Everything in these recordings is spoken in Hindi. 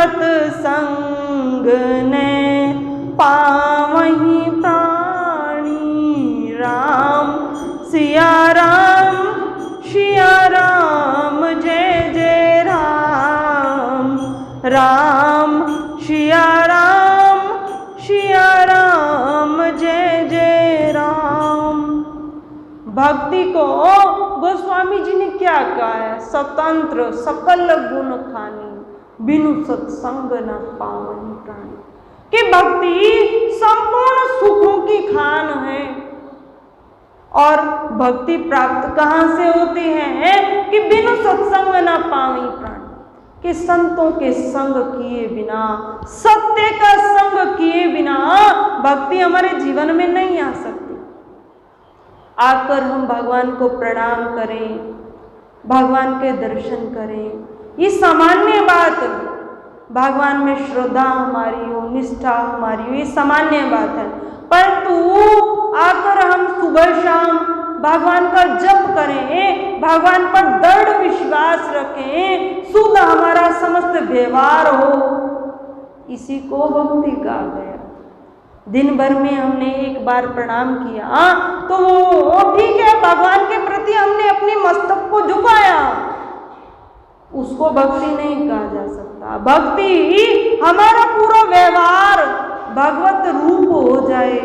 सत्संग ने पावहि प्राणी। राम सिया राम जय जय राम। राम सिया राम जय जय राम। भक्ति को गोस्वामी जी ने क्या कहा है? स्वतंत्र सकल गुण खानी, बिनु सत्संग न पावनि प्राणी। कि भक्ति संपूर्ण सुखों की खान है। और भक्ति प्राप्त कहाँ से होती है? कि बिनु सत्संग न पावनि प्राणी। कि संतों के संग किए बिना, सत्य का संग किए बिना भक्ति हमारे जीवन में नहीं आ सकती। आकर हम भगवान को प्रणाम करें, भगवान के दर्शन करें, ये सामान्य बात है। भगवान में श्रद्धा हमारी हो, निष्ठा हमारी हो, ये सामान्य बात है। परंतु आकर हम सुबह शाम भगवान का जप करें, भगवान पर दृढ़ विश्वास रखें, शुद्ध हमारा समस्त व्यवहार हो, इसी को भक्ति कहा गया। दिन भर में हमने एक बार प्रणाम किया तो वो ठीक है, भगवान के प्रति हमने अपने मस्तक को झुकाया, उसको भक्ति नहीं कहा जा सकता। भक्ति हमारा पूरा व्यवहार भगवत रूप हो जाए,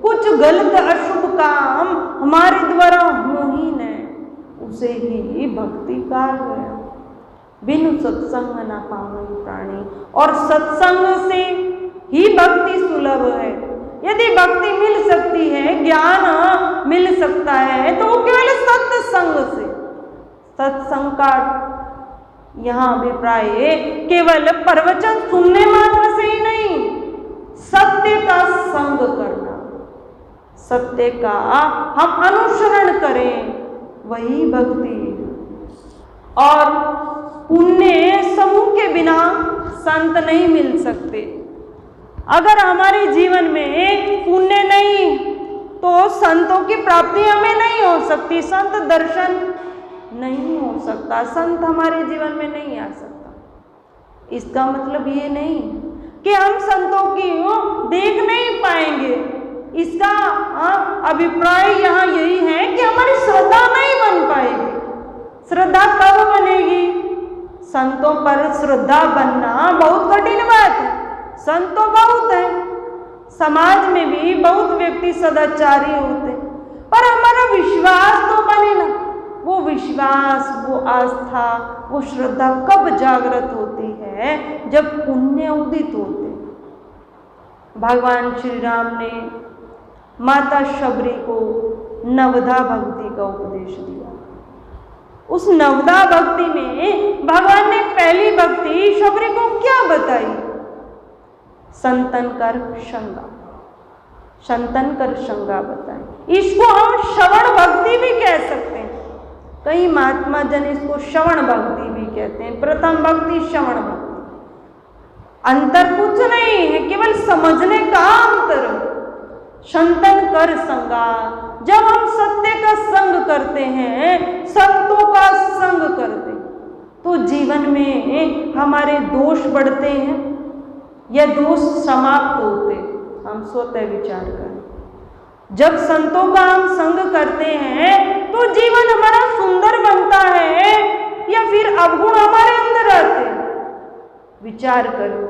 कुछ गलत अशुभ काम हमारे द्वारा हो ही न, उसे ही भक्ति कहा गया। बिनु सत्संग न पावनि प्राणी। और सत्संग से ही भक्ति सुलभ है। यदि भक्ति मिल सकती है, ज्ञान मिल सकता है, तो वो केवल सत्संग से। सत्संग का यहाँ अभिप्राय केवल प्रवचन सुनने मात्र से ही नहीं, सत्य का संग करना, सत्य का हम अनुसरण करें, वही भक्ति। और पुण्य समूह के बिना संत नहीं मिल सकते। अगर हमारे जीवन में पुण्य नहीं तो संतों की प्राप्ति हमें नहीं हो सकती, संत दर्शन नहीं हो सकता, संत हमारे जीवन में नहीं आ सकता। इसका मतलब ये नहीं कि हम संतों की देख नहीं पाएंगे। इसका अभिप्राय यहाँ यही है कि हमारी श्रद्धा नहीं बन पाएगी। श्रद्धा कब बनेगी? संतों पर श्रद्धा बनना बहुत कठिन बात है। संत तो बहुत है, समाज में भी बहुत व्यक्ति सदाचारी होते, पर हमारा विश्वास तो बने ना। वो विश्वास, वो आस्था, वो श्रद्धा कब जागृत होती है? जब पुण्य उदित होते। भगवान श्री राम ने माता शबरी को नवधा भक्ति का उपदेश दिया। उस नवधा भक्ति में भगवान ने पहली भक्ति शबरी को क्या बताई? संतन कर शंगा बताए। इसको हम श्रवण भक्ति भी कह सकते हैं। कई महात्मा जन इसको श्रवण भक्ति भी कहते हैं। प्रथम भक्ति श्रवण भक्ति। अंतर कुछ नहीं है, केवल समझने का अंतर। संतन कर संगा, जब हम सत्य का संग करते हैं, संतों का संग करते हैं, तो जीवन में हमारे दोष बढ़ते हैं या दोष समाप्त होते। हम स्वतः विचार करें। जब संतों का हम संग करते हैं तो जीवन हमारा सुंदर बनता है या फिर अवगुण हमारे अंदर आते हैं? विचार करो।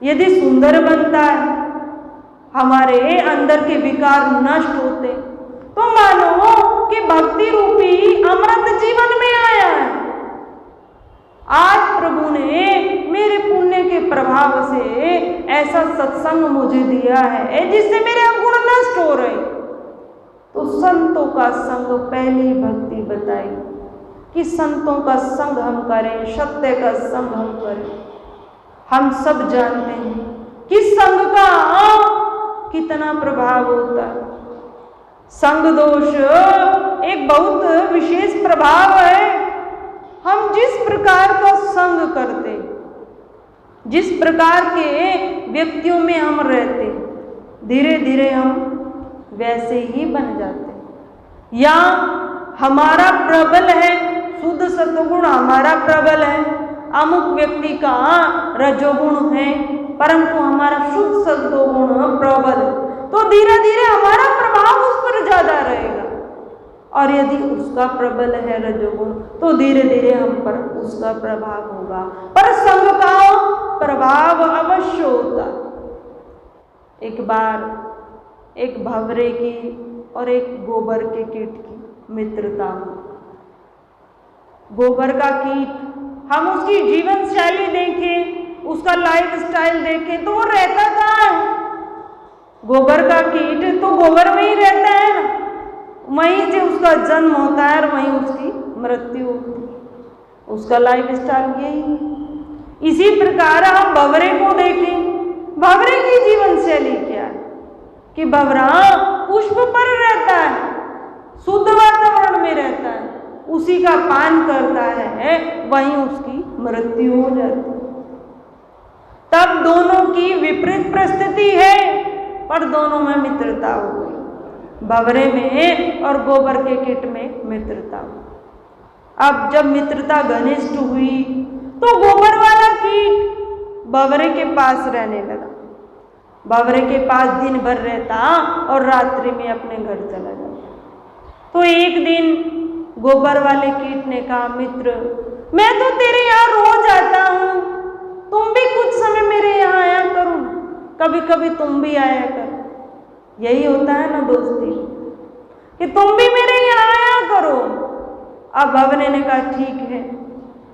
यदि सुंदर बनता है, हमारे अंदर के विकार नष्ट होते, तो मानो कि भक्ति रूपी अमृत जीवन में आया है। आज प्रभु ने मेरे पुण्य के प्रभाव से ऐसा सत्संग मुझे दिया है जिससे मेरे अवगुण नष्ट हो रहे। तो संतों का संग पहली भक्ति बताई कि संतों का संग हम करें, सत्य का संग हम करें। हम सब जानते हैं कि संग का कितना प्रभाव होता है। संग दोष एक बहुत विशेष प्रभाव है। हम जिस प्रकार का संग करते, जिस प्रकार के व्यक्तियों में हम रहते, धीरे धीरे हम वैसे ही बन जाते। या हमारा प्रबल है, शुद्ध सत्वगुण हमारा प्रबल है, अमुक व्यक्ति का रजोगुण है परंतु हमारा शुद्ध सत्वगुण प्रबल है, तो धीरे धीरे हमारा प्रभाव उस पर ज्यादा रहेगा। और यदि उसका प्रबल है रजोगुण तो धीरे धीरे हम पर उसका प्रभाव होगा। पर संग का प्रभाव अवश्य होता। एक बार एक भंवरे की और एक गोबर के कीट की मित्रता हुई। गोबर का कीट, हम उसकी जीवन शैली देखें, उसका लाइफ स्टाइल देखें तो वो रहता कहाँ है? गोबर का कीट तो गोबर में ही रहता है ना, वहीं से उसका जन्म होता है और वहीं उसकी मृत्यु होती है। उसका लाइफ स्टाइल यही है। इसी प्रकार हम भंवरे को देखें, भंवरे की जीवन शैली क्या है कि भंवरा पुष्प पर रहता है, शुद्ध वातावरण में रहता है, उसी का पान करता है, वहीं उसकी मृत्यु हो जाती है। तब दोनों की विपरीत परिस्थिति है पर दोनों में मित्रता हो गई। भंवरे में और गोबर के कीट में मित्रता हुई। अब जब मित्रता घनिष्ठ हुई तो गोबर वाला कीट भंवरे के पास रहने लगा। भंवरे के पास दिन भर रहता और रात्रि में अपने घर चला जाता। तो एक दिन गोबर वाले कीट ने कहा, मित्र मैं तो तेरे यहाँ रोज आता हूँ, तुम भी कुछ समय मेरे यहाँ आया करो, कभी कभी तुम भी आया करो। यही होता है ना दोस्ती, कि तुम भी मेरे यहाँ आया करो। अब भंवरे ने कहा ठीक है,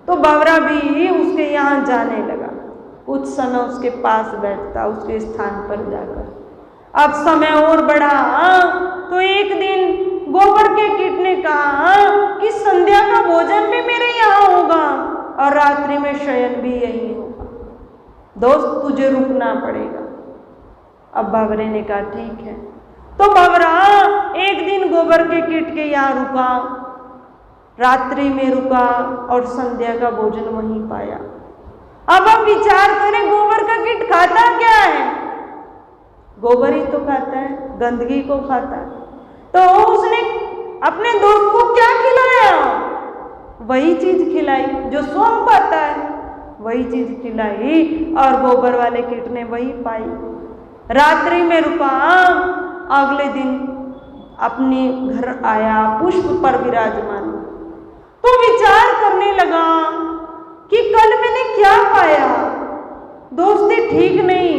तो भंवरा भी उसके यहाँ जाने लगा। कुछ समय उसके पास बैठता, उसके स्थान पर जाकर। अब समय और बढ़ा तो एक दिन गोबर के कीट ने कहा कि संध्या का भोजन भी मेरे यहाँ होगा और रात्रि में शयन भी यही होगा, दोस्त तुझे रुकना पड़ेगा। अब भंवरे ने कहा ठीक है। तो भंवरा एक दिन गोबर के कीट के यहाँ रुका, रात्रि में रुका और संध्या का भोजन वहीं पाया। अब हम विचार करें, गोबर का कीट खाता क्या है? गोबर ही तो खाता है, गंदगी को खाता है। तो उसने अपने दोस्त को क्या खिलाया? वही चीज खिलाई जो स्वयं पाता है, वही चीज खिलाई और गोबर वाले कीट ने वही पाई। रात्रि में रुका, अगले दिन अपने घर आया, पुष्प पर विराजमान। तो विचार करने लगा कि कल मैंने क्या पाया, दोस्ती ठीक नहीं।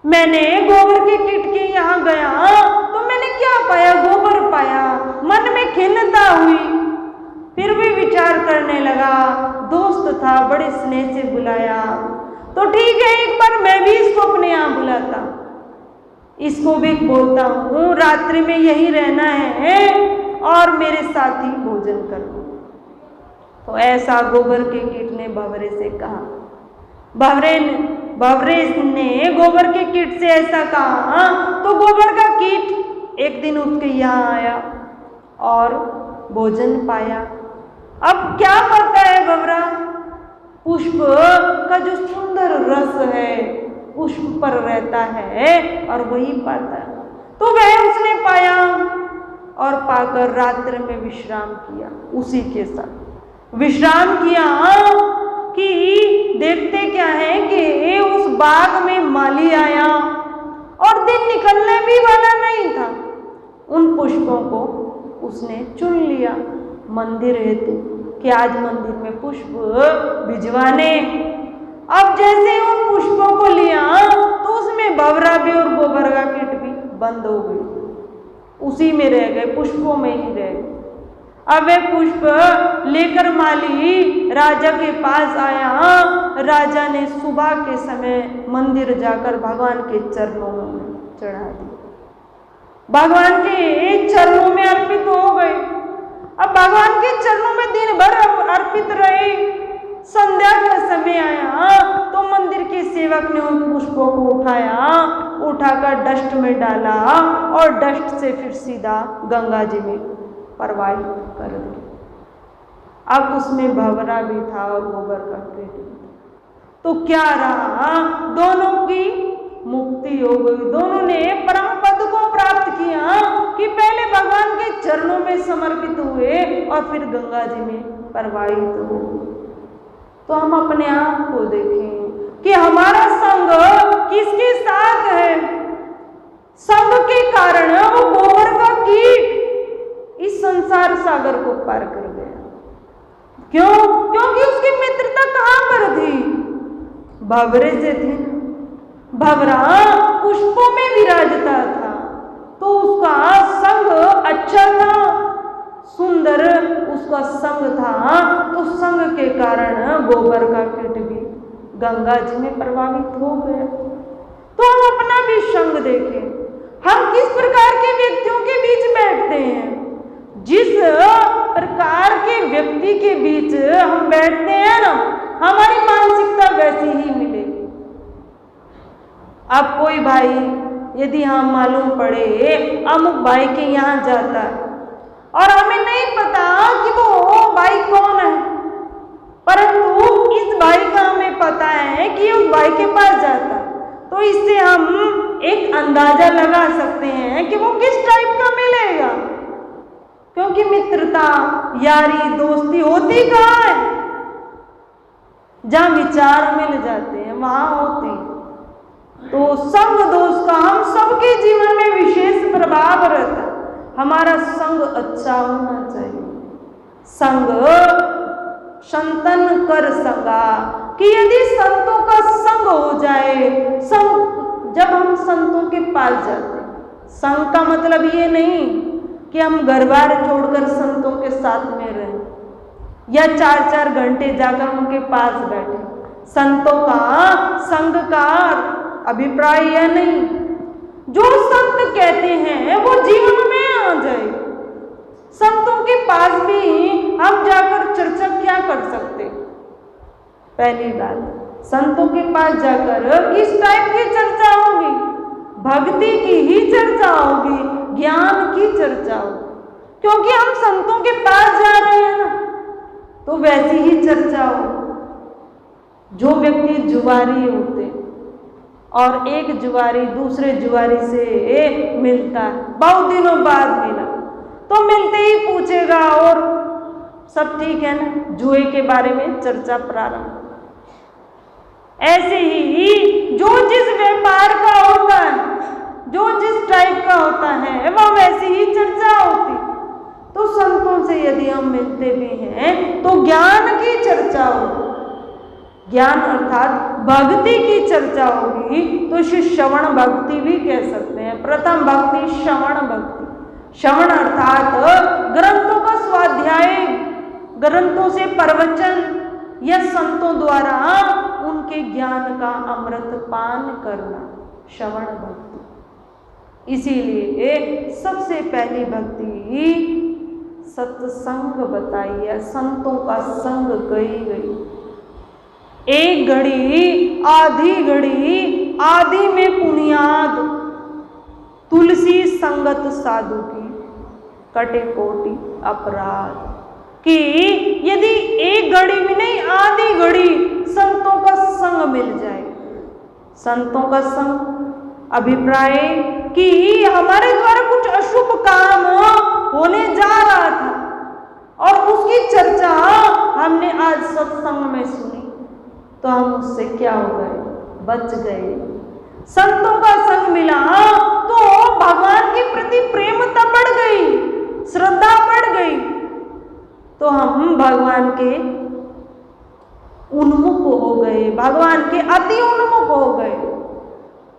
मैंने गोबर के कीट के यहाँ गया तो मैंने क्या पाया? गोबर पाया। मन में खिन्नता हुई, फिर भी विचार करने लगा, दोस्त था, बड़े स्नेह से बुलाया, तो ठीक है एक बार मैं भी इसको अपने यहाँ बुलाता, इसको भी बोलता हूँ रात्रि में यही रहना है और मेरे साथ ही भोजन करो। तो ऐसा गोबर के कीट ने भंवरे से कहा। भंवरे ने गोबर के कीट से ऐसा कहा तो गोबर का कीट एक दिन उसके यहाँ आया और भोजन पाया। अब क्या करता है भंवरा? पुष्प का जो सुंदर रस है पुष्प पर रहता है और वही पाता है। तो वह उसने पाया और पाकर रात्रि में विश्राम किया। उसी के साथ विश्राम किया कि देखते क्या है कि उस बाग में माली आया और दिन निकलने भी वाला नहीं था। उन पुष्पों को उसने चुन लिया मंदिर हेतु कि आज मंदिर में पुष्प भिजवाने। अब जैसे उन पुष्पों को लिया तो उसमें भंवरा भी और गोबर का कीट भी बंद हो गई, उसी में रह गए, पुष्पों में ही रह गए। अब वे पुष्प लेकर माली राजा के पास आया। राजा ने सुबह के समय मंदिर जाकर भगवान के चरणों में चढ़ा दिया, भगवान के चरणों में अर्पित हो गए। अब भगवान के चरणों में दिन भर अर्पित रहे। संध्या का समय आया तो मंदिर के सेवक ने उन पुष्पों को उठाया, उठाकर डस्ट में डाला और डस्ट से फिर सीधा गंगा जी में प्रवाहित कर दिया। अब उसमें भंवरा भी था और गोबर का कीट भी था। तो क्या रहा? दोनों की मुक्ति हो गई। दोनों ने परम पद को प्राप्त किया कि पहले भगवान के चरणों में समर्पित हुए और फिर गंगा जी में प्रवाहित हुए। तो हम अपने आप को देखें कि हमारा संग किसके साथ है। संग के कारण वो गोबर का कीट इस संसार सागर को पार कर गया। क्यों? क्योंकि उसकी मित्रता कहां पर थी? भंवरे से थी। भंवरा पुष्पों में विराजता था, तो उसका संग अच्छा था, सुंदर उसका संग था, तो संग के कारण गोबर का कीट भी गंगा जी में प्रभावित हो गया। तो हम अपना भी संग देखें, हम किस प्रकार के व्यक्तियों के बीच बैठते हैं। जिस प्रकार के व्यक्ति के बीच हम बैठते हैं ना, हमारी मानसिकता वैसी ही मिलेगी। अब कोई भाई यदि हम मालूम पड़े अमुक भाई के यहाँ जाता है और हमें नहीं पता कि वो भाई कौन है, परंतु इस भाई का हमें पता है कि उस भाई के पास जाता है, तो इससे हम एक अंदाजा लगा सकते हैं कि वो किस टाइप का मिलेगा। क्योंकि मित्रता, यारी, दोस्ती होती कहाँ है? जहां विचार मिल जाते हैं वहां होती। तो संग दोस्त का हम सबके जीवन में विशेष प्रभाव रहता है। हमारा संग अच्छा होना चाहिए। संग संतन कर संगा, कि यदि संतों का संग हो जाए, जब हम संतों के पास जाते, संग का मतलब ये नहीं कि हम घर बार छोड़कर संतों के साथ में रहें या 4-4 घंटे जाकर उनके पास बैठे। संतों का संग का अभिप्राय यह नहीं, जो संत कहते हैं वो जीवन में आ जाए। संतों के पास भी हम जाकर चर्चा क्या कर सकते? पहली बात, संतों के पास जाकर किस टाइप की चर्चा होगी? भक्ति की ही चर्चा होगी, ज्ञान की चर्चा होगी। क्योंकि हम संतों के पास जा रहे हैं ना, तो वैसी ही चर्चा हो। जो व्यक्ति जुआरी होते और एक जुआरी दूसरे जुआरी से मिलता है, बहुत दिनों बाद मिला, तो मिलते ही पूछेगा और सब ठीक है ना, जुए के बारे में चर्चा प्रारंभ। ऐसे ही जो जिस व्यापार का होता है, जो जिस टाइप का होता है, वह वैसी ही चर्चा होती। तो संतों से यदि हम मिलते भी हैं तो ज्ञान की चर्चा होगी, ज्ञान अर्थात भक्ति की चर्चा होगी। तो इसे श्रवण भक्ति भी कह सकते हैं। प्रथम भक्ति श्रवण भक्ति। श्रवण अर्थात ग्रंथों का स्वाध्याय, ग्रंथों से प्रवचन या संतों द्वारा उनके ज्ञान का अमृत पान करना, श्रवण भक्ति। इसीलिए सबसे पहली भक्ति सत्संग बताई है, संतों का संग कही गई। एक घड़ी आधी घड़ी, आधी में पुनियाद, तुलसी संगत साधु की कटे कोटि अपराध। कि यदि एक घड़ी भी नहीं, आधी घड़ी संतों का संग मिल जाए। संतों का संग अभिप्राय कि हमारे द्वारा कुछ अशुभ काम होने जा रहा था और उसकी चर्चा हमने आज सत्संग में सुनी, तो हम उससे क्या हो गए? बच गए। संतों का संग मिला तो भगवान के प्रति प्रेमता बढ़ गई, श्रद्धा बढ़ गई, तो हम भगवान के उन्मुख हो गए, भगवान के अति उन्मुख हो गए।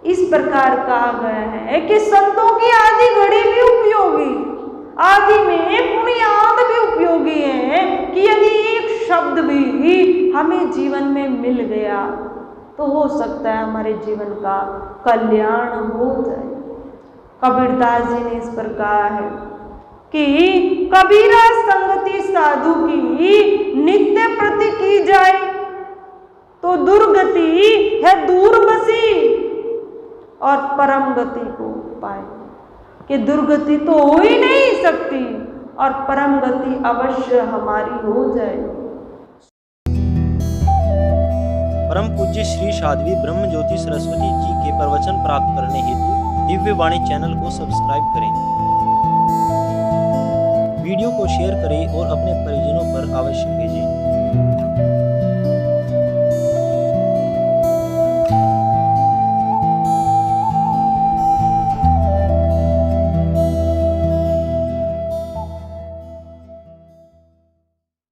इस प्रकार कहा गया है कि संतों की आधी घड़ी भी उपयोगी, आदि में पुण्याद भी उपयोगी है। कि यदि एक शब्द भी हमें जीवन में मिल गया तो हो सकता है हमारे जीवन का कल्याण हो जाए। कबीरदास जी ने इस पर कहा है कि कबीरा संगति साधु की नित्य प्रति की जाए तो दुर्गति है दूर बसी और परम गति को पाए। कि दुर्गति तो हो ही नहीं सकती और परम गति अवश्य हमारी हो जाएगी। परम पूज्य श्री साध्वी ब्रह्म ज्योति सरस्वती जी के प्रवचन प्राप्त करने हेतु दिव्य वाणी चैनल को सब्सक्राइब करें, वीडियो को शेयर करें और अपने परिजनों पर अवश्य भेजें।